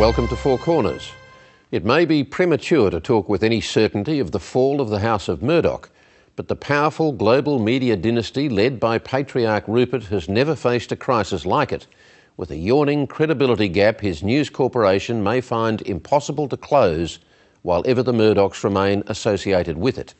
Welcome to Four Corners. It may be premature to talk with any certainty of the fall of the House of Murdoch, but the powerful global media dynasty led by Patriarch Rupert has never faced a crisis like it. With a yawning credibility gap his News Corporation may find impossible to close while ever the Murdochs remain associated with it.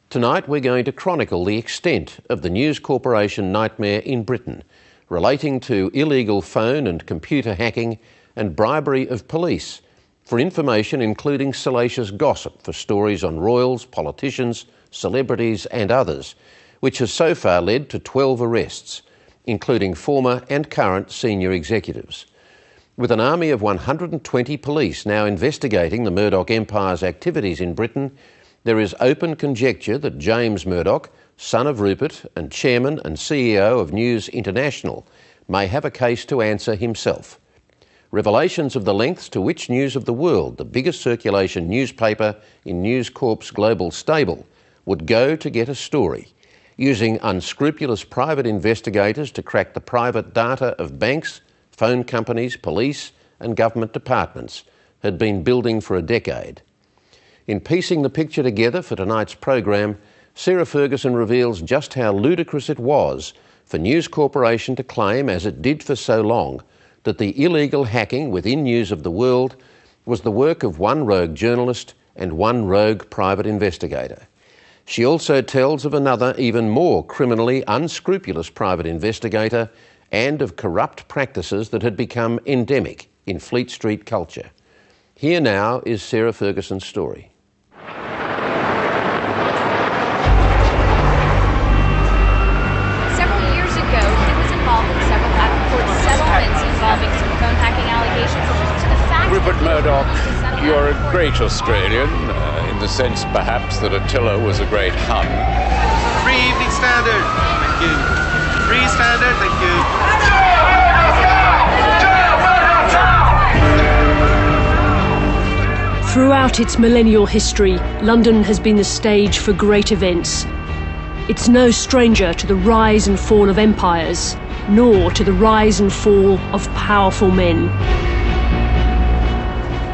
Tonight we're going to chronicle the extent of the News Corporation nightmare in Britain, relating to illegal phone and computer hacking and bribery of police, for information including salacious gossip for stories on royals, politicians, celebrities and others, which has so far led to 12 arrests, including former and current senior executives. With an army of 120 police now investigating the Murdoch Empire's activities in Britain, there is open conjecture that James Murdoch, son of Rupert and chairman and CEO of News International, may have a case to answer himself. Revelations of the lengths to which News of the World, the biggest circulation newspaper in News Corp's global stable, would go to get a story, using unscrupulous private investigators to crack the private data of banks, phone companies, police and government departments, had been building for a decade. In piecing the picture together for tonight's program, Sarah Ferguson reveals just how ludicrous it was for News Corporation to claim, as it did for so long, that the illegal hacking within News of the World was the work of one rogue journalist and one rogue private investigator. She also tells of another, even more criminally unscrupulous private investigator and of corrupt practices that had become endemic in Fleet Street culture. Here now is Sarah Ferguson's story. Rupert Murdoch, you're a great Australian, in the sense perhaps that Attila was a great Hun. Free Evening Standard, thank you. Free Standard, thank you. Throughout its millennial history, London has been the stage for great events. It's no stranger to the rise and fall of empires, nor to the rise and fall of powerful men.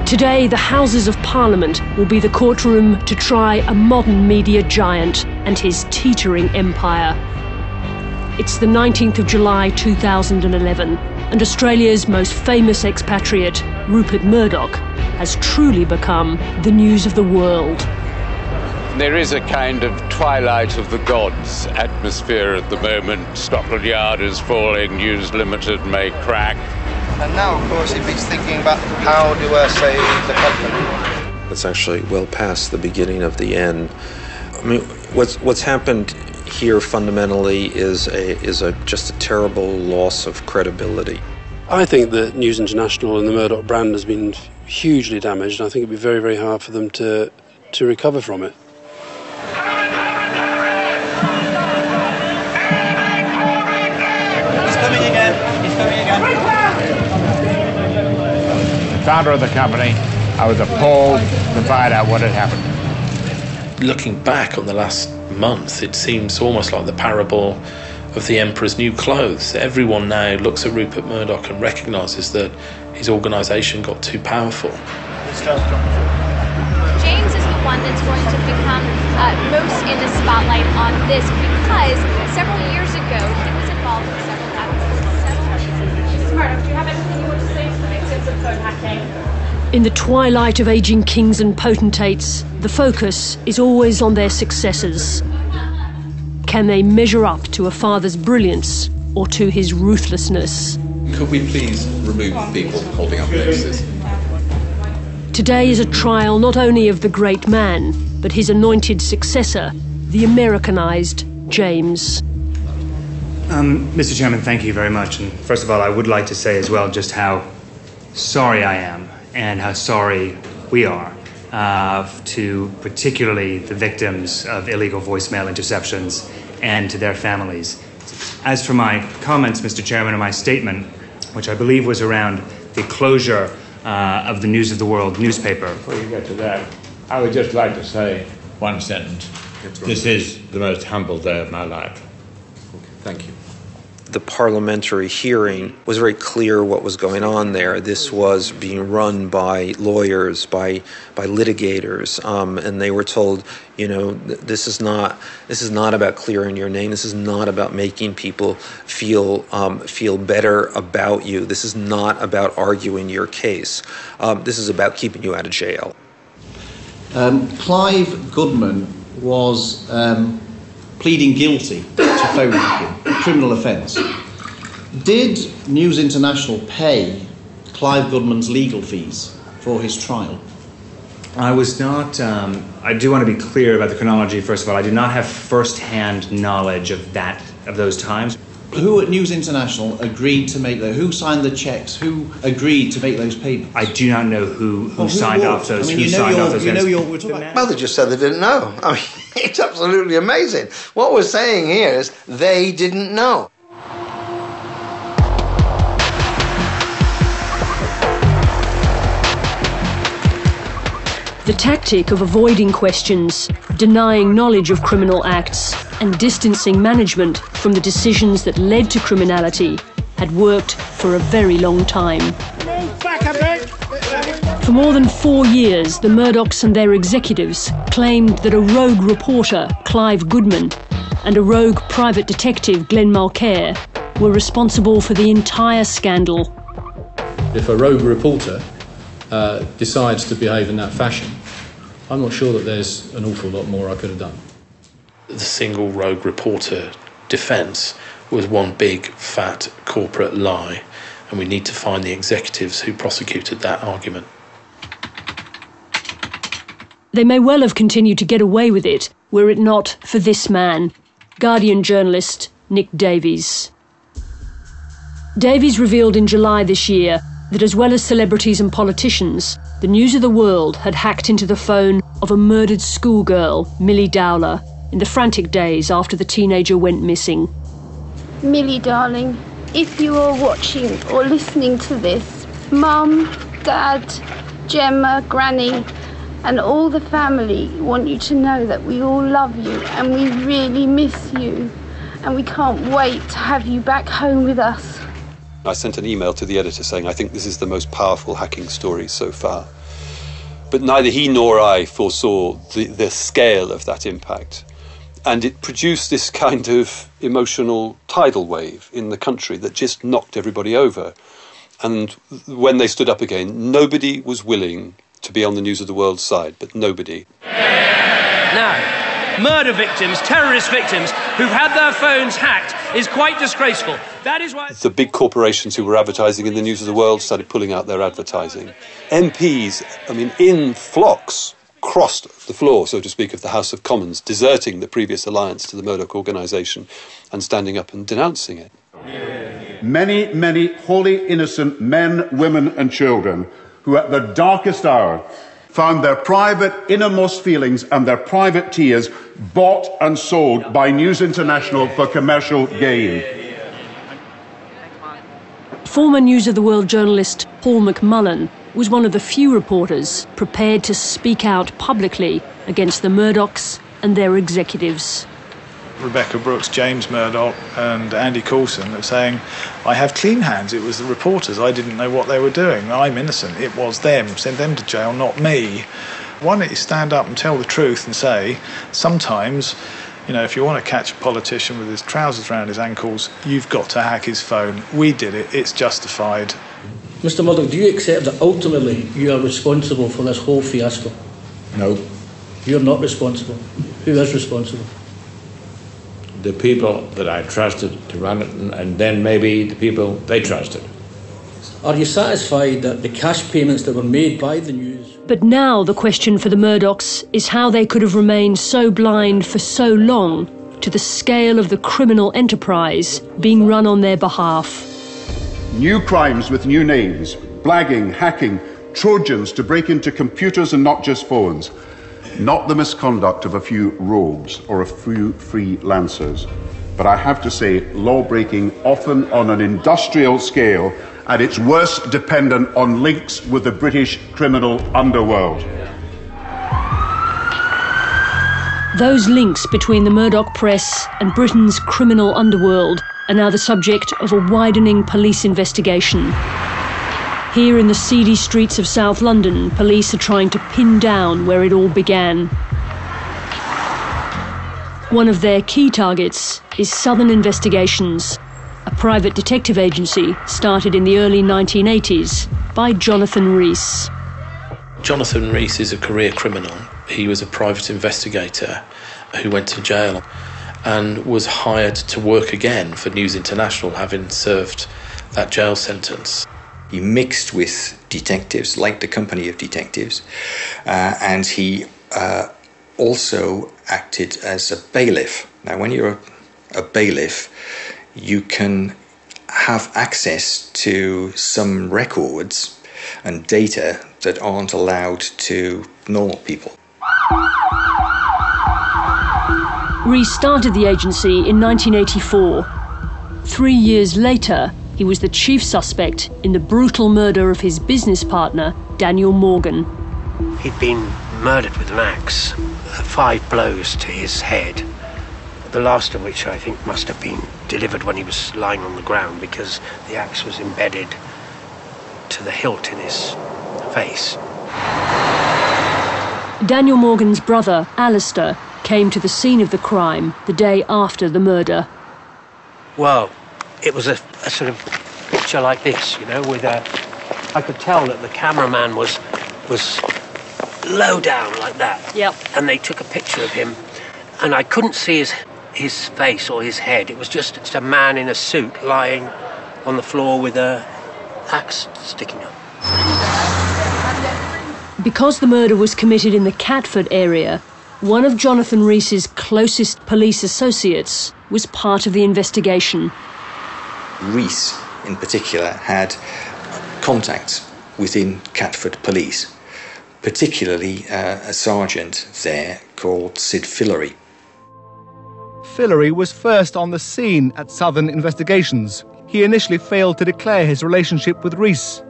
Today, the Houses of Parliament will be the courtroom to try a modern media giant and his teetering empire. It's the 19th of July 2011, and Australia's most famous expatriate, Rupert Murdoch, has truly become the news of the world. There is a kind of twilight of the gods atmosphere at the moment. Scotland Yard is falling, News Limited may crack. And now, of course, if he's thinking about how do I save the company. It's actually well past the beginning of the end. I mean, what's happened here fundamentally is just a terrible loss of credibility. I think that News International and the Murdoch brand has been hugely damaged, and I think it'd be very, very hard for them to recover from it. He's coming again. He's coming again. Founder of the company, I was appalled to find out what had happened. Looking back on the last month, it seems almost like the parable of the emperor's new clothes. Everyone now looks at Rupert Murdoch and recognises that his organisation got too powerful. James is the one that's going to become most in the spotlight on this, because several years ago he was involved in several cases. Mr. Murdoch, do you have anything you want to say to the victims of phone hacking? In the twilight of aging kings and potentates, the focus is always on their successors. Can they measure up to a father's brilliance or to his ruthlessness? Could we please remove people holding up notices? Today is a trial not only of the great man, but his anointed successor, the Americanized James. Mr. Chairman, thank you very much. And first of all, I would like to say as well just how sorry I am and how sorry we are to particularly the victims of illegal voicemail interceptions and to their families. As for my comments, Mr. Chairman, and my statement, which I believe was around the closure of the News of the World newspaper. Before you get to that, I would just like to say one sentence. This is the most humble day of my life. Okay, thank you. the parliamentary hearing was very clear what was going on there. This was being run by lawyers, by litigators, and they were told, this is not about clearing your name. This is not about making people feel better about you. This is not about arguing your case. This is about keeping you out of jail. Clive Goodman was pleading guilty to phone hacking, a criminal offence. Did News International pay Clive Goodman's legal fees for his trial? I was not. I do want to be clear about the chronology. First of all, I do not have first-hand knowledge of those times. Who at News International agreed to make those? Who signed the checks? Who agreed to make those payments? I do not know who signed off those. We're talking about. Well, they just said they didn't know. I mean, it's absolutely amazing. What we're saying here is they didn't know. The tactic of avoiding questions, denying knowledge of criminal acts, and distancing management from the decisions that led to criminality had worked for a very long time. For more than 4 years, the Murdochs and their executives claimed that a rogue reporter, Clive Goodman, and a rogue private detective, Glenn Mulcair, were responsible for the entire scandal. If a rogue reporter decides to behave in that fashion, I'm not sure that there's an awful lot more I could have done. The single rogue reporter defence was one big, fat corporate lie, and we need to find the executives who prosecuted that argument. They may well have continued to get away with it were it not for this man, Guardian journalist Nick Davies. Davies revealed in July this year that as well as celebrities and politicians, the News of the World had hacked into the phone of a murdered schoolgirl, Millie Dowler, in the frantic days after the teenager went missing. Millie, darling, if you are watching or listening to this, Mum, Dad, Gemma, Granny, and all the family want you to know that we all love you and we really miss you, and we can't wait to have you back home with us. I sent an email to the editor saying I think this is the most powerful hacking story so far. But neither he nor I foresaw the scale of that impact. And it produced this kind of emotional tidal wave in the country that just knocked everybody over. And when they stood up again, nobody was willing to be on the News of the World side, but nobody. Now, murder victims, terrorist victims who've had their phones hacked is quite disgraceful. That is why the big corporations who were advertising in the News of the World started pulling out their advertising. MPs, in flocks, crossed the floor, so to speak, of the House of Commons, deserting the previous alliance to the Murdoch organisation and standing up and denouncing it. Many, many wholly innocent men, women and children who at the darkest hour found their private innermost feelings and their private tears bought and sold by News International for commercial gain. Former News of the World journalist Paul McMullen was one of the few reporters prepared to speak out publicly against the Murdochs and their executives. Rebecca Brooks, James Murdoch and Andy Coulson are saying, I have clean hands, it was the reporters, I didn't know what they were doing, I'm innocent, it was them, send them to jail, not me. Why don't you stand up and tell the truth and say, sometimes, if you want to catch a politician with his trousers around his ankles, you've got to hack his phone. We did it, it's justified. Mr. Murdoch, do you accept that ultimately you are responsible for this whole fiasco? No. You're not responsible. Who is responsible? The people that I trusted to run it, and then maybe the people they trusted. Are you satisfied that the cash payments that were made by the News... But now the question for the Murdochs is how they could have remained so blind for so long to the scale of the criminal enterprise being run on their behalf. New crimes with new names, blagging, hacking, Trojans to break into computers and not just phones. Not the misconduct of a few rogues or a few freelancers, but I have to say law-breaking often on an industrial scale, at its worst dependent on links with the British criminal underworld. Those links between the Murdoch press and Britain's criminal underworld are now the subject of a widening police investigation. Here in the seedy streets of South London, police are trying to pin down where it all began. One of their key targets is Southern Investigations, a private detective agency started in the early 1980s by Jonathan Rees. Jonathan Rees is a career criminal. He was a private investigator who went to jail and was hired to work again for News International, having served that jail sentence. He mixed with detectives, like the company of detectives, and he also acted as a bailiff. Now, when you're a bailiff, you can have access to some records and data that aren't allowed to normal people. Rees started the agency in 1984. 3 years later, he was the chief suspect in the brutal murder of his business partner, Daniel Morgan. He'd been murdered with an axe, 5 blows to his head, the last of which I think must have been delivered when he was lying on the ground because the axe was embedded to the hilt in his face. Daniel Morgan's brother, Alistair, came to the scene of the crime the day after the murder. Well, it was a sort of picture like this, you know, with I could tell that the cameraman was low down like that. Yep. And they took a picture of him, and I couldn't see his face or his head. It was just a man in a suit lying on the floor with a axe sticking up. Because the murder was committed in the Catford area, one of Jonathan Rees's closest police associates was part of the investigation. Rees, in particular, had contacts within Catford Police, particularly a sergeant there called Sid Fillery. Fillery was first on the scene at Southern Investigations. He initially failed to declare his relationship with Rees,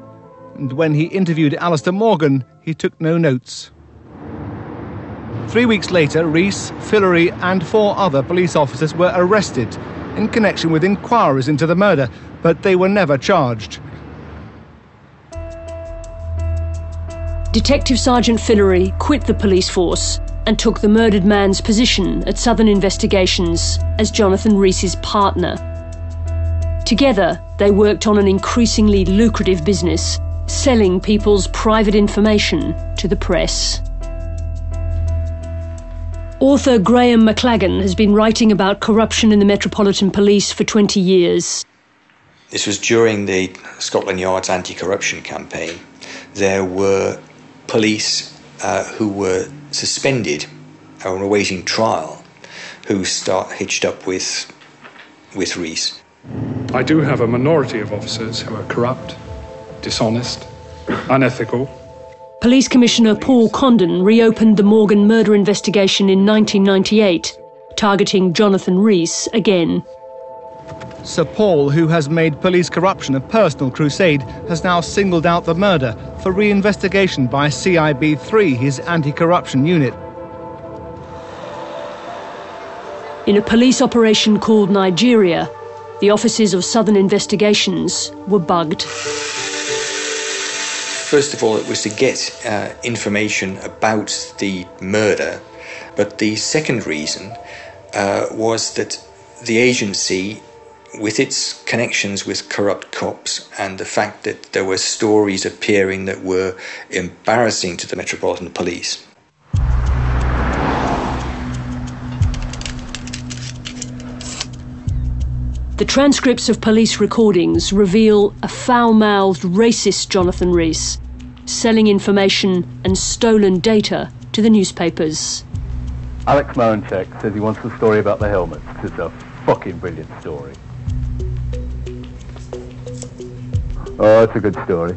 and when he interviewed Alistair Morgan, he took no notes. 3 weeks later, Rees, Fillery and 4 other police officers were arrested in connection with inquiries into the murder, but they were never charged. Detective Sergeant Fillery quit the police force and took the murdered man's position at Southern Investigations as Jonathan Rees's partner. Together, they worked on an increasingly lucrative business, selling people's private information to the press. Author Graham McLagan has been writing about corruption in the Metropolitan Police for 20 years. This was during the Scotland Yard's anti-corruption campaign. There were police who were suspended or awaiting trial who hitched up with Rees. I do have a minority of officers who are corrupt, dishonest, unethical. Police Commissioner Paul Condon reopened the Morgan murder investigation in 1998, targeting Jonathan Rees again. Sir Paul, who has made police corruption a personal crusade, has now singled out the murder for reinvestigation by CIB3, his anti-corruption unit. In a police operation called Nigeria, the offices of Southern Investigations were bugged. First of all, it was to get information about the murder, but the second reason was that the agency, with its connections with corrupt cops and the fact that there were stories appearing that were embarrassing to the Metropolitan Police. The transcripts of police recordings reveal a foul-mouthed, racist Jonathan Rees, selling information and stolen data to the newspapers. Alex Marinchek says he wants the story about the helmets. It's a fucking brilliant story. Oh, it's a good story.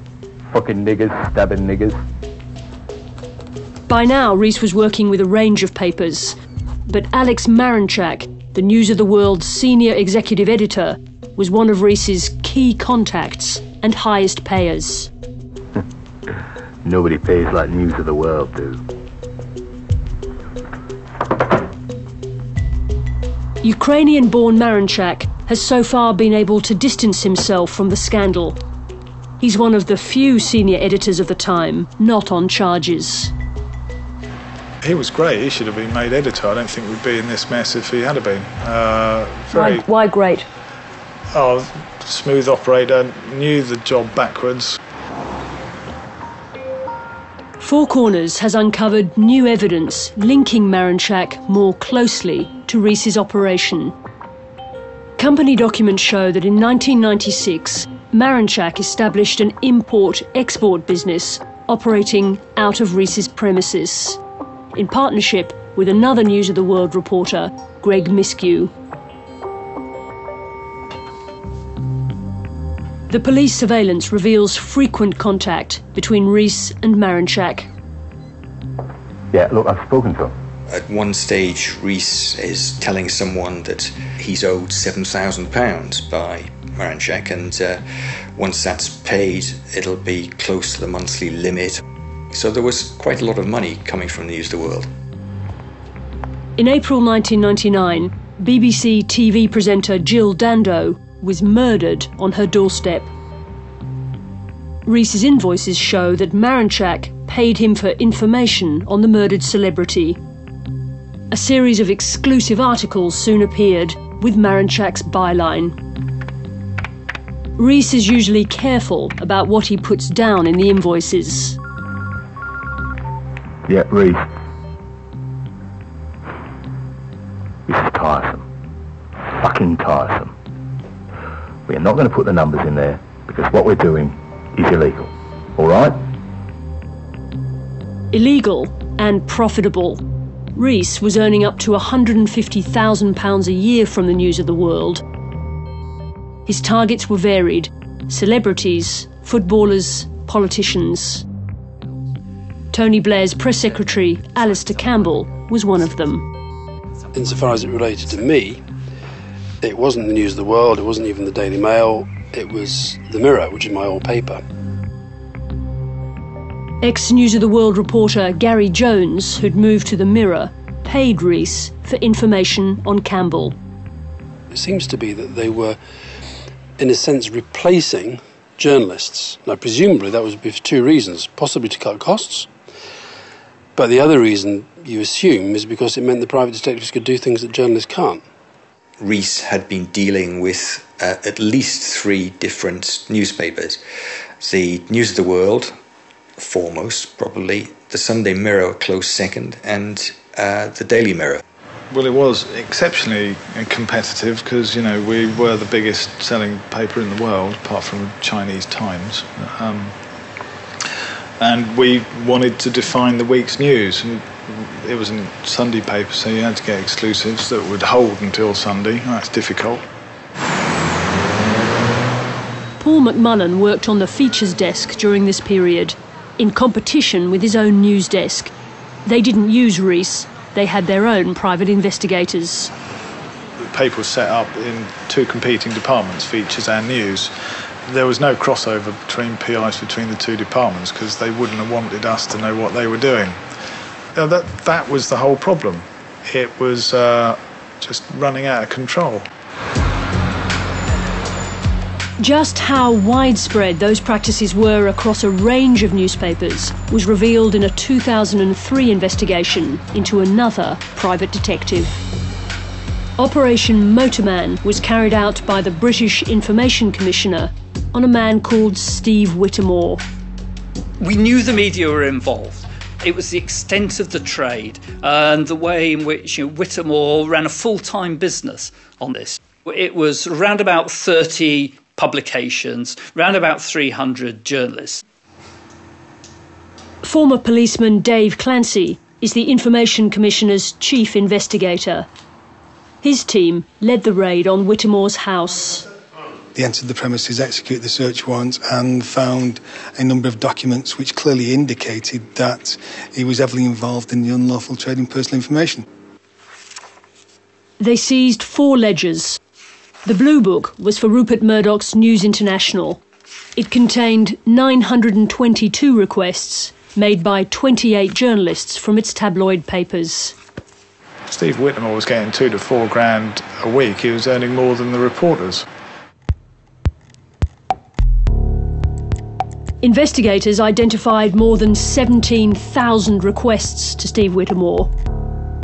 Fucking niggers stabbing niggers. By now, Rees was working with a range of papers, but Alex Marinchak, the News of the World's senior executive editor, was one of Rees's key contacts and highest payers. Nobody pays like News of the World do. Ukrainian-born Marinchak has so far been able to distance himself from the scandal. He's one of the few senior editors of the time not on charges. He was great. He should have been made editor. I don't think we'd be in this mess if he had been. Why great? Oh, smooth operator, knew the job backwards. Four Corners has uncovered new evidence linking Maranchak more closely to Rees's operation. Company documents show that in 1996, Maranchak established an import-export business operating out of Rees's premises, in partnership with another News of the World reporter, Greg Miskew. The police surveillance reveals frequent contact between Rees and Maranchak. Yeah, look, I've spoken to him. At one stage, Rees is telling someone that he's owed £7,000 by Maranchak, and once that's paid, it'll be close to the monthly limit. So there was quite a lot of money coming from News of the World. In April 1999, BBC TV presenter Jill Dando was murdered on her doorstep. Rees's invoices show that Maranchak paid him for information on the murdered celebrity. A series of exclusive articles soon appeared with Maranchak's byline. Rees is usually careful about what he puts down in the invoices. Yeah, Rees. This is tiresome. Fucking tiresome. We're not going to put the numbers in there because what we're doing is illegal. All right? Illegal and profitable. Rees was earning up to £150,000 a year from the News of the World. His targets were varied: celebrities, footballers, politicians. Tony Blair's press secretary, Alistair Campbell, was one of them. Insofar as it related to me, it wasn't the News of the World, it wasn't even the Daily Mail, it was the Mirror, which is my old paper. Ex-News of the World reporter Gary Jones, who'd moved to the Mirror, paid Rees for information on Campbell. It seems to be that they were, in a sense, replacing journalists. Now, presumably that was for two reasons, possibly to cut costs, but the other reason, you assume, is because it meant the private detectives could do things that journalists can't. Rees had been dealing with at least 3 different newspapers. The News of the World, foremost, probably, the Sunday Mirror, close second, and the Daily Mirror. Well, it was exceptionally competitive because, you know, we were the biggest selling paper in the world, apart from Chinese Times. And we wanted to define the week's news. And it was a Sunday paper, so you had to get exclusives that would hold until Sunday. That's difficult. Paul McMullen worked on the features desk during this period, in competition with his own news desk. They didn't use Rees, they had their own private investigators. The paper was set up in 2 competing departments, features and news. There was no crossover between PIs between the 2 departments because they wouldn't have wanted us to know what they were doing. That was the whole problem. It was just running out of control. Just how widespread those practices were across a range of newspapers was revealed in a 2003 investigation into another private detective. Operation Motorman was carried out by the British Information Commissioner on a man called Steve Whittemore. We knew the media were involved. It was the extent of the trade and the way in which Whittemore ran a full-time business on this. It was around about 30 publications, around about 300 journalists. Former policeman Dave Clancy is the Information Commissioner's chief investigator. His team led the raid on Whittemore's house. They entered the premises, executed the search warrant and found a number of documents which clearly indicated that he was heavily involved in the unlawful trade in personal information. They seized 4 ledgers. The Blue Book was for Rupert Murdoch's News International. It contained 922 requests made by 28 journalists from its tabloid papers. Steve Whittemore was getting £2 to £4 grand a week. He was earning more than the reporters. Investigators identified more than 17,000 requests to Steve Whittemore.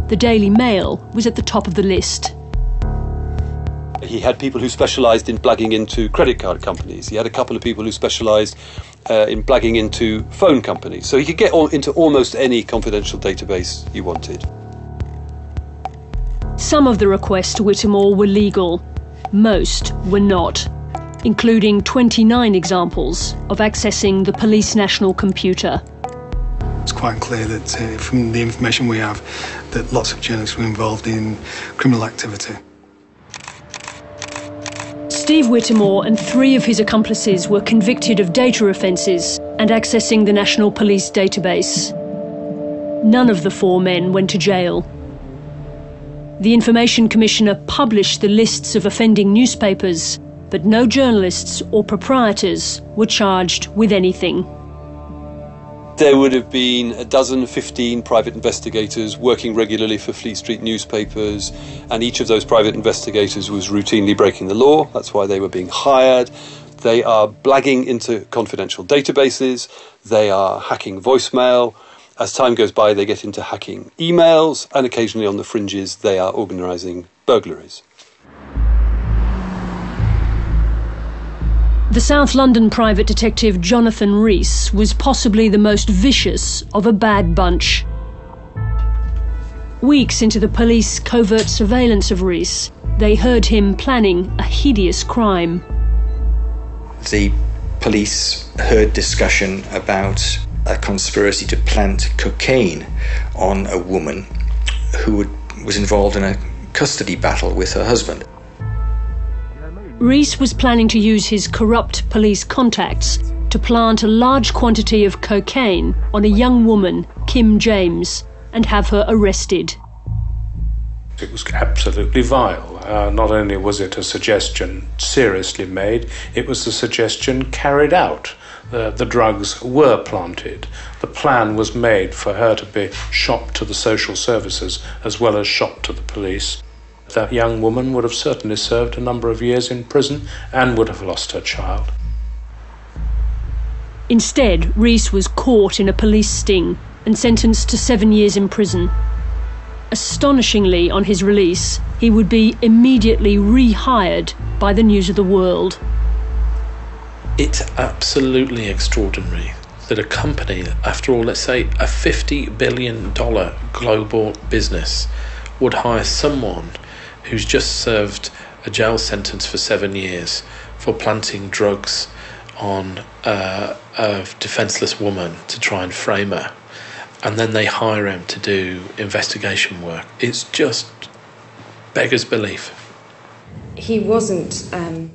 The Daily Mail was at the top of the list. He had people who specialised in blagging into credit card companies. He had a couple of people who specialised in blagging into phone companies. So he could get into almost any confidential database he wanted. Some of the requests to Whittemore were legal. Most were not, including 29 examples of accessing the police national computer. It's quite clear that from the information we have that lots of journalists were involved in criminal activity. Steve Whittemore and 3 of his accomplices were convicted of data offences and accessing the National Police database. None of the 4 men went to jail. The Information Commissioner published the lists of offending newspapers, but no journalists or proprietors were charged with anything. There would have been 15 private investigators working regularly for Fleet Street newspapers, and each of those private investigators was routinely breaking the law. That's why they were being hired. They are blagging into confidential databases. They are hacking voicemail. As time goes by, they get into hacking emails, and occasionally on the fringes, they are organising burglaries. The South London private detective Jonathan Rees was possibly the most vicious of a bad bunch. Weeks into the police covert surveillance of Rees, they heard him planning a hideous crime. The police heard discussion about a conspiracy to plant cocaine on a woman who was involved in a custody battle with her husband. Rees was planning to use his corrupt police contacts to plant a large quantity of cocaine on a young woman, Kim James, and have her arrested. It was absolutely vile. Not only was it a suggestion seriously made, it was the suggestion carried out. The drugs were planted. The plan was made for her to be shopped to the social services as well as shopped to the police. That young woman would have certainly served a number of years in prison and would have lost her child. Instead, Rees was caught in a police sting and sentenced to 7 years in prison. Astonishingly, on his release, he would be immediately rehired by the News of the World. It's absolutely extraordinary that a company, after all, let's say a $50 billion global business, would hire someone who's just served a jail sentence for 7 years for planting drugs on a defenceless woman to try and frame her, and then they hire him to do investigation work. It's just beggars belief. He wasn't...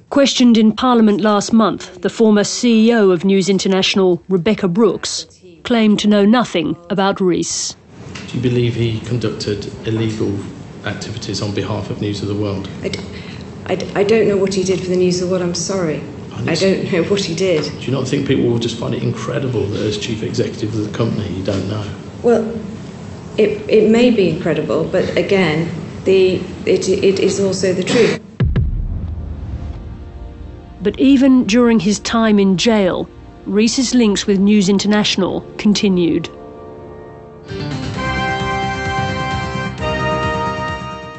Questioned in Parliament last month, the former CEO of News International, Rebecca Brooks, claimed to know nothing about Rees. Do you believe he conducted illegal activities on behalf of News of the World? I don't know what he did for the News of the World, I'm sorry. I don't know what he did. Do you not think people will just find it incredible that as chief executive of the company you don't know? Well, it may be incredible, but again, it is also the truth. But even during his time in jail, Rees's links with News International continued.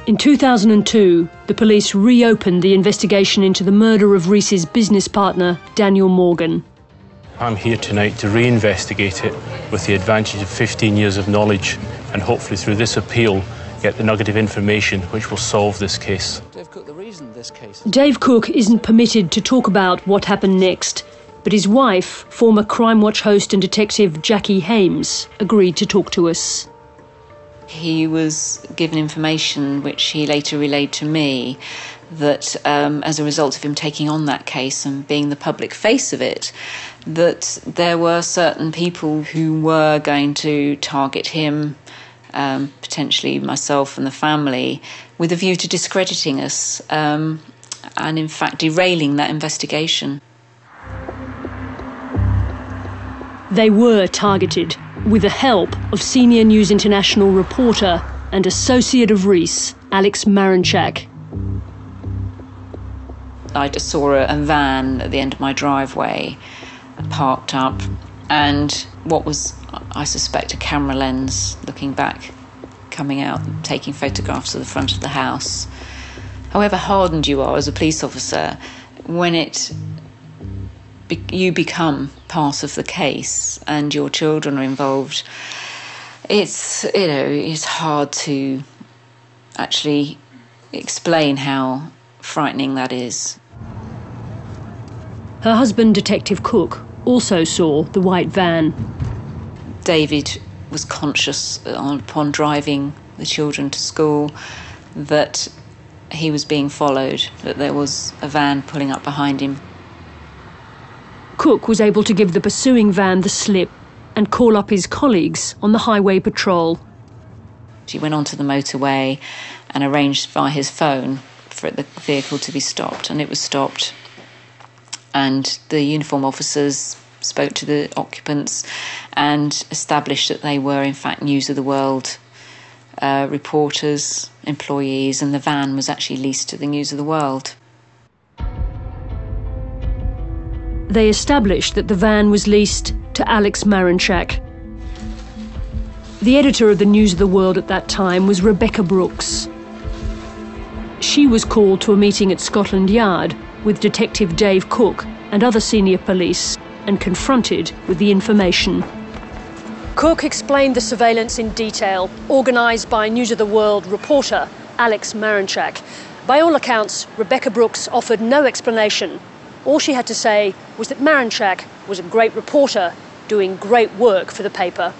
In 2002, the police reopened the investigation into the murder of Rees's business partner, Daniel Morgan. I'm here tonight to reinvestigate it with the advantage of 15 years of knowledge and hopefully through this appeal get the nugget of information which will solve this case. Dave Cook isn't permitted to talk about what happened next, but his wife, former Crime Watch host and detective Jackie Hames, agreed to talk to us. He was given information which he later relayed to me that as a result of him taking on that case and being the public face of it, that there were certain people who were going to target him, potentially myself and the family, with a view to discrediting us and in fact derailing that investigation. They were targeted with the help of senior News International reporter and associate of Rees, Alex Marinchak. I just saw a van at the end of my driveway, parked up, and what was, I suspect, a camera lens looking back, coming out, taking photographs of the front of the house. However hardened you are as a police officer, when you become part of the case and your children are involved, it's hard to actually explain how frightening that is. Her husband, Detective Cook, also saw the white van. David was conscious upon driving the children to school that he was being followed, that there was a van pulling up behind him. Cook was able to give the pursuing van the slip and call up his colleagues on the highway patrol. He went onto the motorway and arranged via his phone for the vehicle to be stopped, and it was stopped. And the uniform officers spoke to the occupants and established that they were in fact News of the World reporters, employees, and the van was actually leased to the News of the World. They established that the van was leased to Alex Marinchak. The editor of the News of the World at that time was Rebecca Brooks. She was called to a meeting at Scotland Yard with Detective Dave Cook and other senior police and confronted with the information. Cook explained the surveillance in detail, organised by News of the World reporter Alex Marinchak. By all accounts, Rebecca Brooks offered no explanation. All she had to say was that Marinchak was a great reporter doing great work for the paper.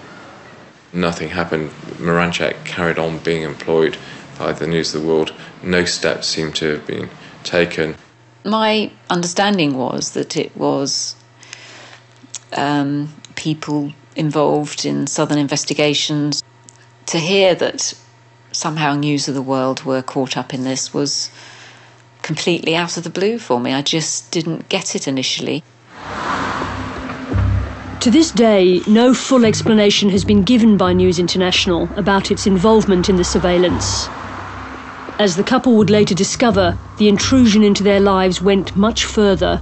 Nothing happened. Marinchak carried on being employed by the News of the World. No steps seemed to have been taken. My understanding was that it was people involved in Southern investigations. To hear that somehow News of the World were caught up in this was completely out of the blue for me. I just didn't get it initially. To this day, no full explanation has been given by News International about its involvement in the surveillance. As the couple would later discover, the intrusion into their lives went much further.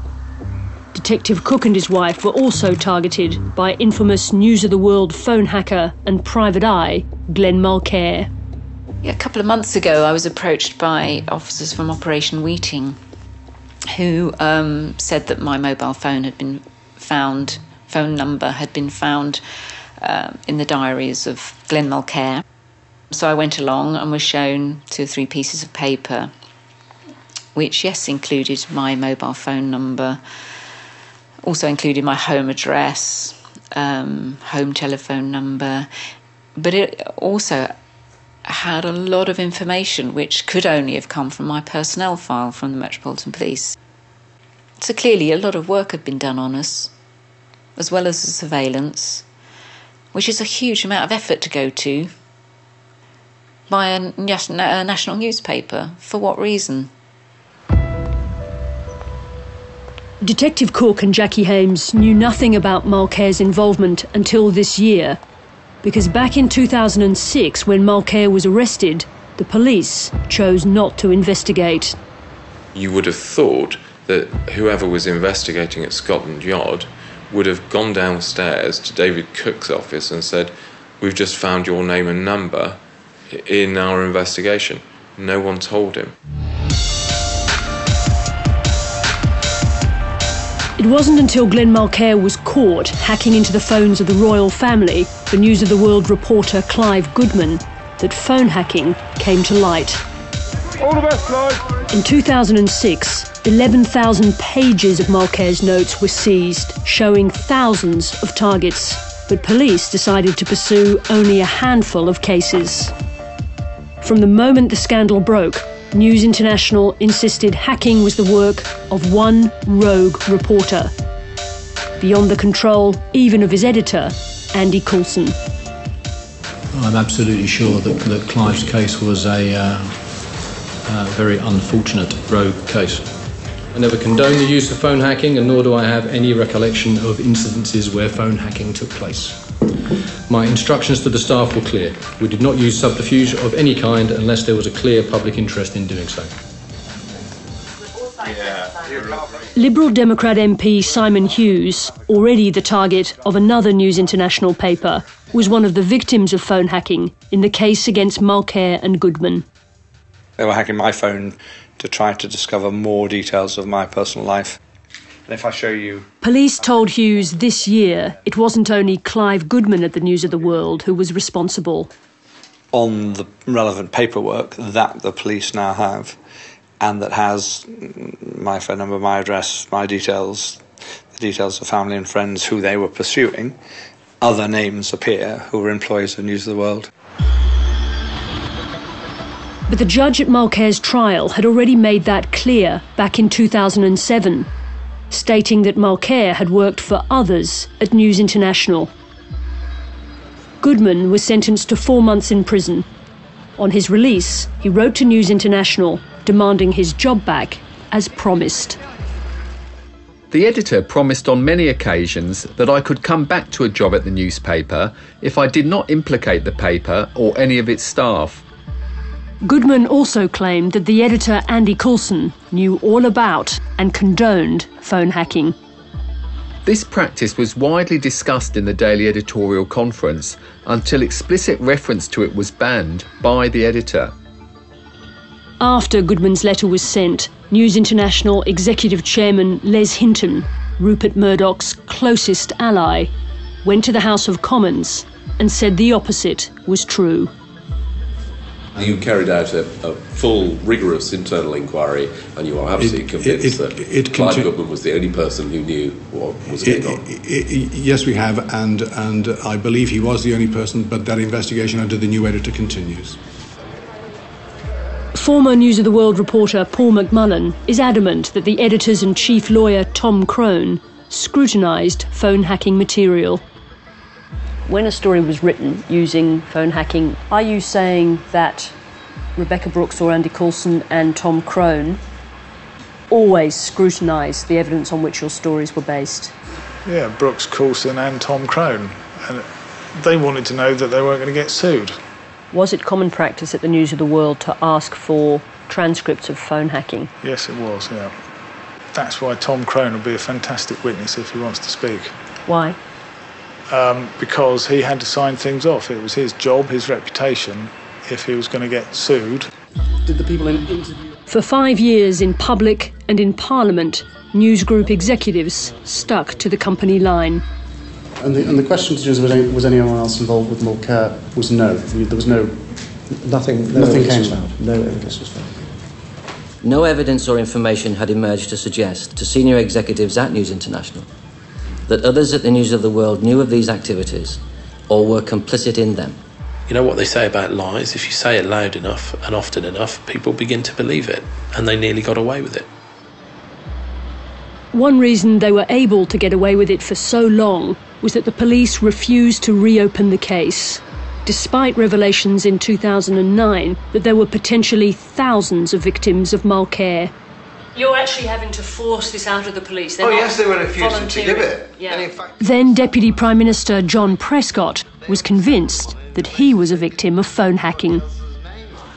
Detective Cook and his wife were also targeted by infamous News of the World phone hacker and private eye, Glenn Mulcair. A couple of months ago, I was approached by officers from Operation Weeting who said that my mobile phone had been found, phone number had been found in the diaries of Glenn Mulcair. So I went along and was shown 2 or 3 pieces of paper, which, yes, included my mobile phone number, also included my home address, home telephone number, but it also had a lot of information which could only have come from my personnel file from the Metropolitan Police. So clearly a lot of work had been done on us, as well as the surveillance, which is a huge amount of effort to go to by a national newspaper. For what reason? Detective Cook and Jackie Hames knew nothing about Mulcair's involvement until this year, because back in 2006, when Mulcair was arrested, the police chose not to investigate. You would have thought that whoever was investigating at Scotland Yard would have gone downstairs to David Cook's office and said, "We've just found your name and number in our investigation." No one told him. It wasn't until Glenn Mulcair was caught hacking into the phones of the royal family, the News of the World reporter Clive Goodman, that phone hacking came to light. All the best, Clive. In 2006, 11,000 pages of Mulcair's notes were seized, showing thousands of targets. But police decided to pursue only a handful of cases. From the moment the scandal broke, News International insisted hacking was the work of one rogue reporter, beyond the control even of his editor, Andy Coulson. I'm absolutely sure that Clive's case was a very unfortunate rogue case. I never condone the use of phone hacking, and nor do I have any recollection of incidences where phone hacking took place. My instructions to the staff were clear. We did not use subterfuge of any kind unless there was a clear public interest in doing so. Liberal Democrat MP Simon Hughes, already the target of another News International paper, was one of the victims of phone hacking in the case against Mulcair and Goodman. They were hacking my phone to try to discover more details of my personal life. And if I show you... Police told Hughes this year it wasn't only Clive Goodman at the News of the World who was responsible. On the relevant paperwork that the police now have, and that has my phone number, my address, my details, the details of family and friends who they were pursuing, other names appear who were employees of News of the World. But the judge at Mulcair's trial had already made that clear back in 2007, stating that Mulcair had worked for others at News International. Goodman was sentenced to 4 months in prison. On his release, he wrote to News International demanding his job back as promised. The editor promised on many occasions that I could come back to a job at the newspaper if I did not implicate the paper or any of its staff. Goodman also claimed that the editor Andy Coulson knew all about and condoned phone hacking. This practice was widely discussed in the Daily Editorial Conference until explicit reference to it was banned by the editor. After Goodman's letter was sent, News International Executive Chairman Les Hinton, Rupert Murdoch's closest ally, went to the House of Commons and said the opposite was true. You carried out a full, rigorous internal inquiry, and you are absolutely convinced that Clive Goodman was the only person who knew what was going on. Yes, we have, and I believe he was the only person, but that investigation under the new editor continues. Former News of the World reporter Paul McMullen is adamant that the editors and chief lawyer Tom Crone scrutinised phone hacking material. When a story was written using phone hacking, are you saying that Rebecca Brooks or Andy Coulson and Tom Crone always scrutinised the evidence on which your stories were based? Yeah, Brooks, Coulson and Tom Crone. And they wanted to know that they weren't going to get sued. Was it common practice at the News of the World to ask for transcripts of phone hacking? Yes, it was, yeah. That's why Tom Crone will be a fantastic witness if he wants to speak. Why? Because he had to sign things off. It was his job, his reputation, if he was going to get sued. Did the people in interview... For 5 years in public and in Parliament, News Group executives stuck to the company line. And the question to was anyone else involved with Mulcair was no. There was nothing came about. No evidence was found. No evidence or information had emerged to suggest to senior executives at News International that others at the News of the World knew of these activities or were complicit in them. You know what they say about lies? If you say it loud enough and often enough, people begin to believe it, and they nearly got away with it. One reason they were able to get away with it for so long was that the police refused to reopen the case, despite revelations in 2009 that there were potentially thousands of victims of Mulcair. You're actually having to force this out of the police. Oh, yes, they were refusing to give it. Yeah. And in fact... Then Deputy Prime Minister John Prescott was convinced that he was a victim of phone hacking.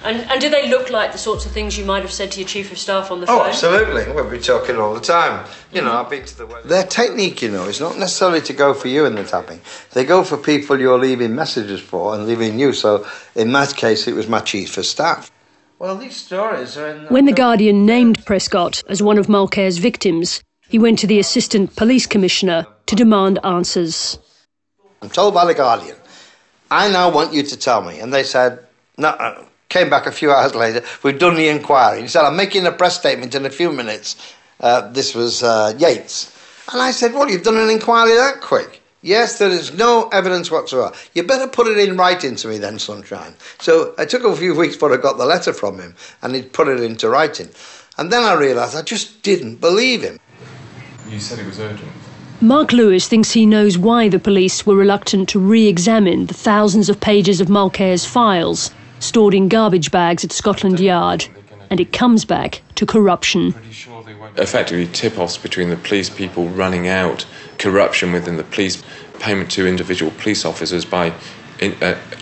And do they look like the sorts of things you might have said to your Chief of Staff on the phone? Oh, absolutely. We'll be talking all the time. You know, I've been to the... Their technique, you know, is not necessarily to go for you in the tapping. They go for people you're leaving messages for and leaving you. So, in my case, it was my Chief of Staff. Well, these stories are in... When The Guardian named Prescott as one of Mulcair's victims, he went to the Assistant Police Commissioner to demand answers. I'm told by The Guardian, I now want you to tell me. And they said, no... Came back a few hours later, we've done the inquiry. He said, I'm making a press statement in a few minutes. This was Yates. And I said, well, you've done an inquiry that quick. Yes, there is no evidence whatsoever. You better put it in writing to me then, Sunshine. So it took a few weeks before I got the letter from him, and he'd put it into writing. And then I realised I just didn't believe him. You said it was urgent. Mark Lewis thinks he knows why the police were reluctant to re-examine the thousands of pages of Mulcair's files stored in garbage bags at Scotland Yard, and it comes back to corruption. effectively tip-offs between the police, people running out, corruption within the police, payment to individual police officers by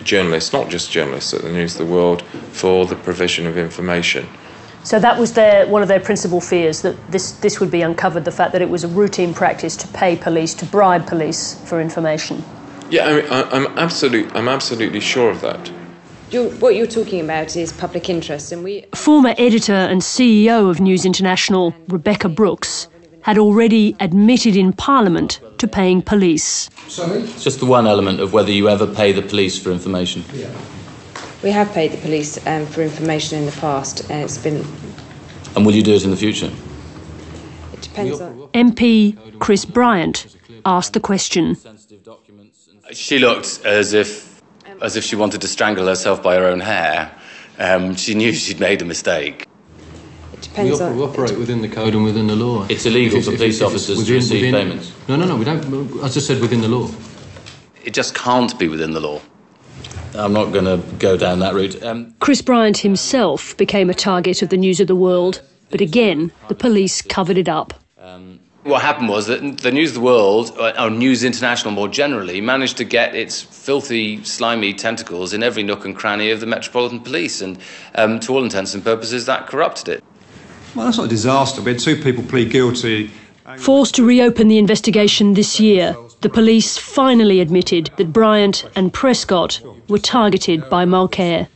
journalists, not just journalists at the News of the World, for the provision of information. So that was one of their principal fears, that this would be uncovered, the fact that it was a routine practice to pay police, to bribe police for information. Yeah, I mean, I'm absolutely sure of that. What you're talking about is public interest, and Former editor and CEO of News International, Rebekah Brooks, had already admitted in Parliament to paying police. Sorry? It's just the one element of whether you ever pay the police for information. Yeah. We have paid the police for information in the past, and it's been... And will you do it in the future? It depends on... MP Chris Bryant asked the question. She looked as if she wanted to strangle herself by her own hair. She knew she'd made a mistake. It depends we operate within the code and within the law. It's illegal for police officers to receive payments. No, we don't. As I said, within the law. It just can't be within the law. I'm not going to go down that route. Chris Bryant himself became a target of the News of the World, but again, the police covered it up. What happened was that the News of the World, or News International more generally, managed to get its filthy, slimy tentacles in every nook and cranny of the Metropolitan Police, and to all intents and purposes, that corrupted it. Well, that's not a disaster. We had 2 people plead guilty. Forced to reopen the investigation this year, the police finally admitted that Bryant and Prescott were targeted by Mulcair.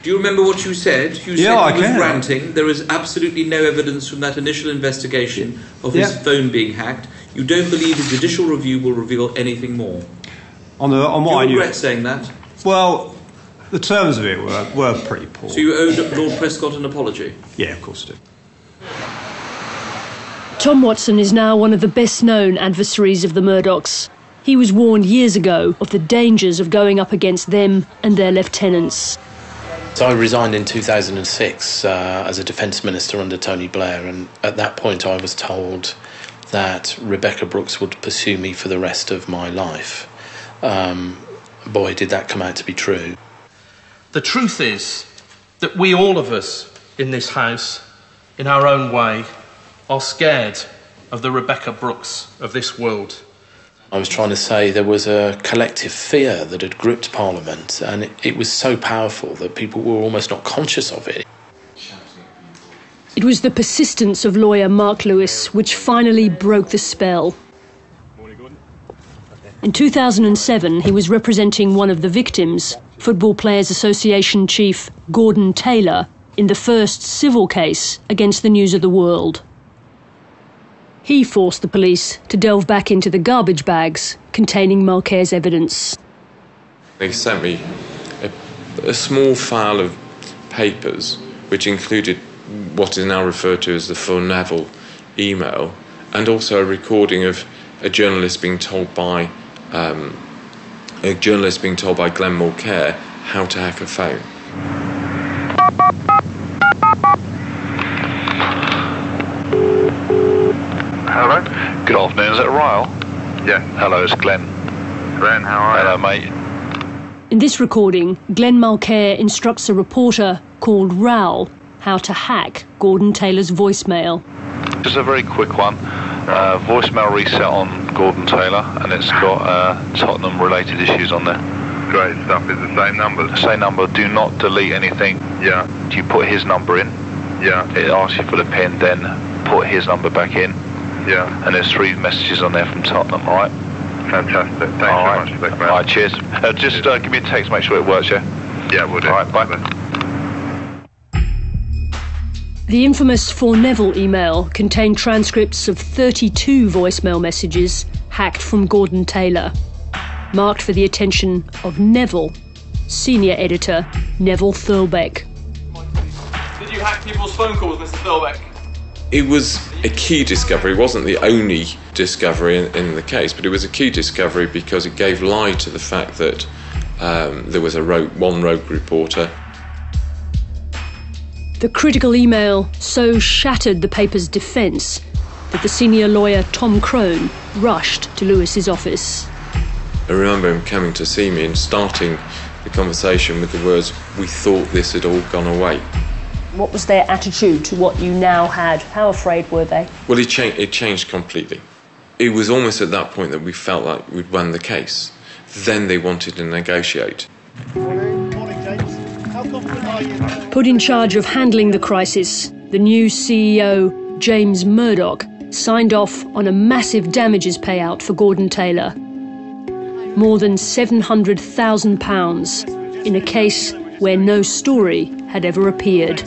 Do you remember what you said? You said he was ranting. There is absolutely no evidence from that initial investigation of his phone being hacked. You don't believe a judicial review will reveal anything more. On what Do you regret saying that? Well, the terms of it were pretty poor. So you owed Lord Prescott an apology? Yeah, of course I did. Tom Watson is now one of the best-known adversaries of the Murdochs. He was warned years ago of the dangers of going up against them and their lieutenants. So I resigned in 2006 as a defence minister under Tony Blair, and at that point I was told that Rebekah Brooks would pursue me for the rest of my life. Boy, did that come out to be true. The truth is that we, all of us in this house, in our own way, are scared of the Rebekah Brooks of this world. I was trying to say there was a collective fear that had gripped Parliament, and it was so powerful that people were almost not conscious of it. It was the persistence of lawyer Mark Lewis which finally broke the spell. In 2007, he was representing one of the victims, Football Players Association chief Gordon Taylor, in the first civil case against the News of the World. He forced the police to delve back into the garbage bags containing Mulcair's evidence. They sent me a small file of papers which included what is now referred to as the Phil Neville email, and also a recording of a journalist being told by Glenn Mulcair how to hack a phone. Hello. Good afternoon, is it Ryle? Yeah. Hello, it's Glenn. Glenn, how are you? Hello, mate. In this recording, Glenn Mulcair instructs a reporter called Raoul how to hack Gordon Taylor's voicemail. Just a very quick one. Voicemail reset on Gordon Taylor, and it's got Tottenham-related issues on there. Great stuff. Is the same number? The same number. Do not delete anything. Yeah. You put his number in. Yeah. It asks you for the PIN, then put his number back in. Yeah. And there's 3 messages on there from Tottenham, all right? Fantastic. Thanks very much. All right, cheers. Just give me a text, make sure it works, yeah? Yeah, we'll do. All right, bye. The infamous For Neville email contained transcripts of 32 voicemail messages hacked from Gordon Taylor, marked for the attention of Neville, senior editor Neville Thurlbeck. Did you hack people's phone calls, Mr. Thurlbeck? It was a key discovery. It wasn't the only discovery in the case, but it was a key discovery because it gave light to the fact that there was one rogue reporter. The critical email so shattered the paper's defence that the senior lawyer Tom Crone rushed to Lewis's office. I remember him coming to see me and starting the conversation with the words, "We thought this had all gone away." What was their attitude to what you now had? How afraid were they? Well, it changed completely. It was almost at that point that we felt like we'd won the case. Then they wanted to negotiate. Put in charge of handling the crisis, the new CEO, James Murdoch, signed off on a massive damages payout for Gordon Taylor. More than £700,000 in a case where no story had ever appeared.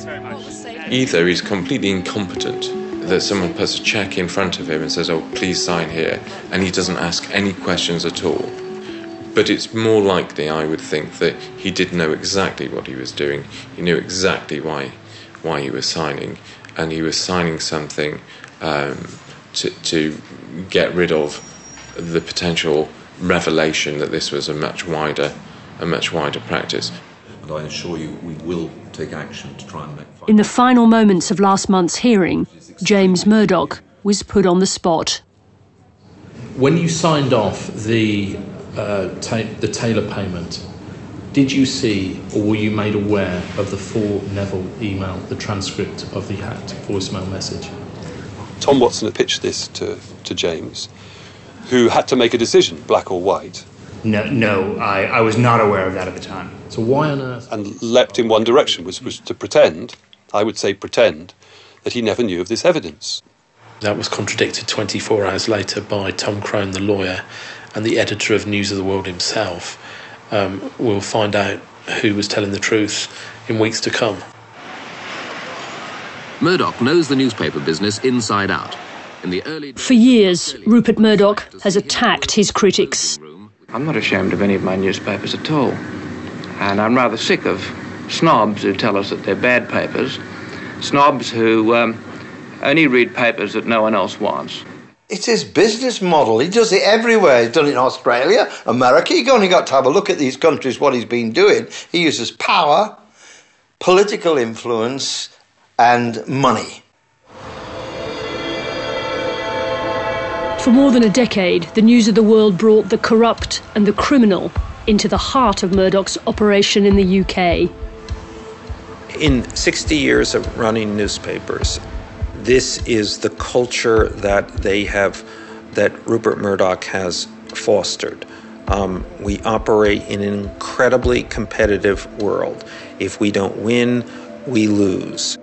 Either he's completely incompetent, that someone puts a cheque in front of him and says, oh, please sign here, and he doesn't ask any questions at all. But it's more likely, I would think, that he did know exactly what he was doing. He knew exactly why he was signing, and he was signing something to get rid of the potential revelation that this was a much wider practice. And I assure you, we will take action to try and make. In the final moments of last month's hearing, James Murdoch was put on the spot. When you signed off the Taylor payment, did you see or were you made aware of the full Neville email, the transcript of the hacked voicemail message? Tom Watson had pitched this to James, who had to make a decision, black or white. No, I was not aware of that at the time. So why on earth? And leapt in one direction, which was to pretend, I would say pretend, that he never knew of this evidence. That was contradicted 24 hours later by Tom Crone, the lawyer, and the editor of News of the World himself. We'll find out who was telling the truth in weeks to come. Murdoch knows the newspaper business inside out. For years, Rupert Murdoch has attacked his critics. I'm not ashamed of any of my newspapers at all. And I'm rather sick of snobs who tell us that they're bad papers, snobs who only read papers that no one else wants. It's his business model. He does it everywhere. He's done it in Australia, America. You've only got to have a look at these countries, what he's been doing. He uses power, political influence, and money. For more than a decade, the News of the World brought the corrupt and the criminal into the heart of Murdoch's operation in the UK. In 60 years of running newspapers, this is the culture that Rupert Murdoch has fostered. We operate in an incredibly competitive world. If we don't win, we lose.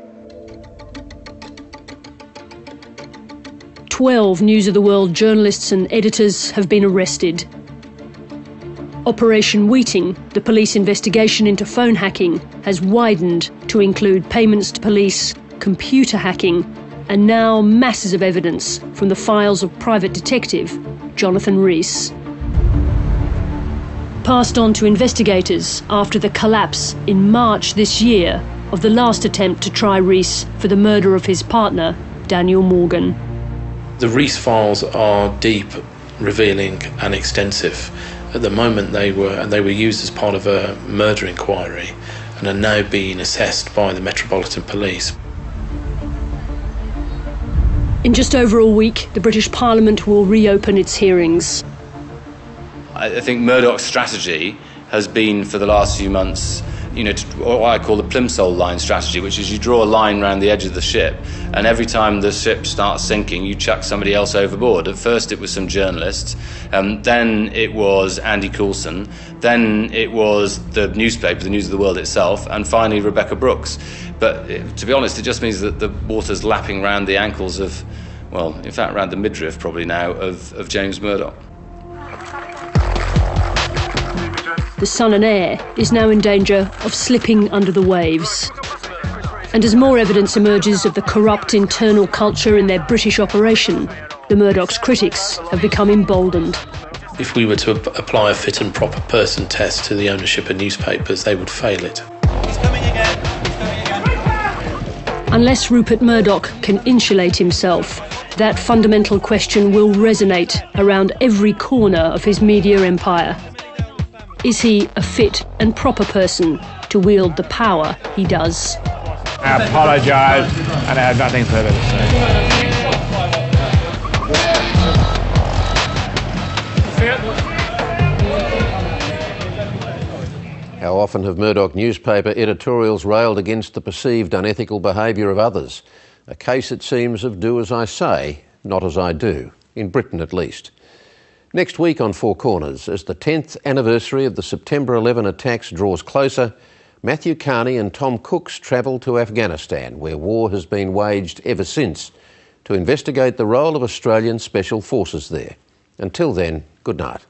12 News of the World journalists and editors have been arrested. Operation Wheating, the police investigation into phone hacking, has widened to include payments to police, computer hacking, and now masses of evidence from the files of private detective Jonathan Rees. Passed on to investigators after the collapse in March this year of the last attempt to try Rees for the murder of his partner, Daniel Morgan. The Rees files are deep, revealing and extensive. At the moment they were used as part of a murder inquiry and are now being assessed by the Metropolitan Police. In just over a week, the British Parliament will reopen its hearings. I think Murdoch's strategy has been for the last few months, what I call the Plimsoll line strategy, which is you draw a line around the edge of the ship, and every time the ship starts sinking, you chuck somebody else overboard. At first it was some journalists, then it was Andy Coulson, then it was the newspaper, the News of the World itself, and finally Rebecca Brooks. But to be honest, it just means that the water's lapping round the ankles of, well, in fact, around the midriff probably now, of James Murdoch. The Son and Heir is now in danger of slipping under the waves. And as more evidence emerges of the corrupt internal culture in their British operation, the Murdoch's critics have become emboldened. If we were to apply a fit and proper person test to the ownership of newspapers, they would fail it. Unless Rupert Murdoch can insulate himself, that fundamental question will resonate around every corner of his media empire. Is he a fit and proper person to wield the power he does? I apologise, and I have nothing further to say. How often have Murdoch newspaper editorials railed against the perceived unethical behaviour of others? A case, it seems, of do as I say, not as I do, in Britain at least. Next week on Four Corners, as the 10th anniversary of the September 11 attacks draws closer, Matthew Carney and Tom Cooks travel to Afghanistan, where war has been waged ever since, to investigate the role of Australian special forces there. Until then, good night.